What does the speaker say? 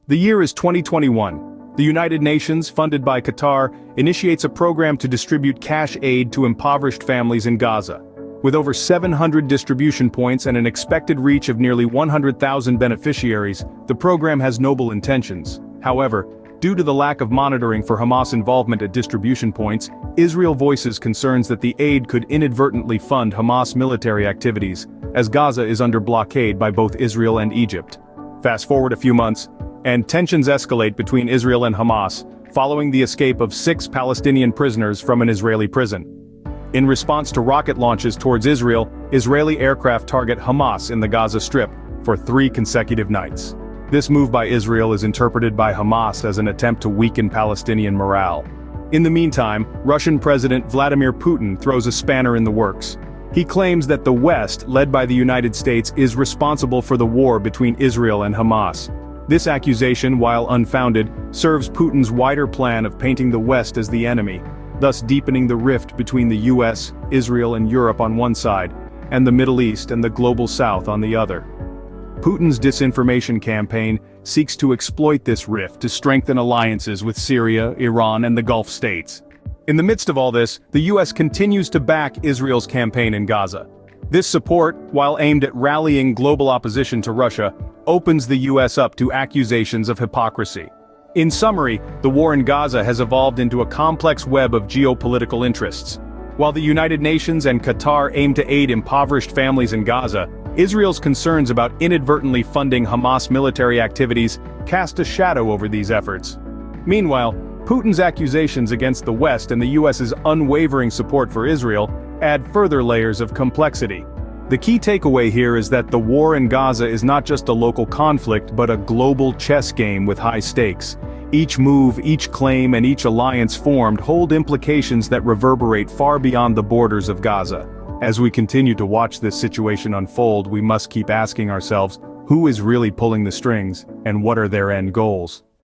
The year is 2021. The United Nations, funded by Qatar, initiates a program to distribute cash aid to impoverished families in Gaza. With over 700 distribution points and an expected reach of nearly 100,000 beneficiaries, the program has noble intentions. However, due to the lack of monitoring for Hamas involvement at distribution points, Israel voices concerns that the aid could inadvertently fund Hamas military activities, as Gaza is under blockade by both Israel and Egypt. Fast forward a few months, and tensions escalate between Israel and Hamas, following the escape of 6 Palestinian prisoners from an Israeli prison. In response to rocket launches towards Israel, Israeli aircraft target Hamas in the Gaza Strip for 3 consecutive nights. This move by Israel is interpreted by Hamas as an attempt to weaken Palestinian morale. In the meantime, Russian President Vladimir Putin throws a spanner in the works. He claims that the West, led by the United States, is responsible for the war between Israel and Hamas. This accusation, while unfounded, serves Putin's wider plan of painting the West as the enemy, thus deepening the rift between the US, Israel and Europe on one side, and the Middle East and the Global South on the other. Putin's disinformation campaign seeks to exploit this rift to strengthen alliances with Syria, Iran and the Gulf states. In the midst of all this, the US continues to back Israel's campaign in Gaza. This support, while aimed at rallying global opposition to Russia, opens the US up to accusations of hypocrisy. In summary, the war in Gaza has evolved into a complex web of geopolitical interests. While the United Nations and Qatar aim to aid impoverished families in Gaza, Israel's concerns about inadvertently funding Hamas military activities cast a shadow over these efforts. Meanwhile, Putin's accusations against the West and the US's unwavering support for Israel add further layers of complexity. The key takeaway here is that the war in Gaza is not just a local conflict but a global chess game with high stakes. Each move, each claim, and each alliance formed hold implications that reverberate far beyond the borders of Gaza. As we continue to watch this situation unfold, we must keep asking ourselves, who is really pulling the strings, and what are their end goals?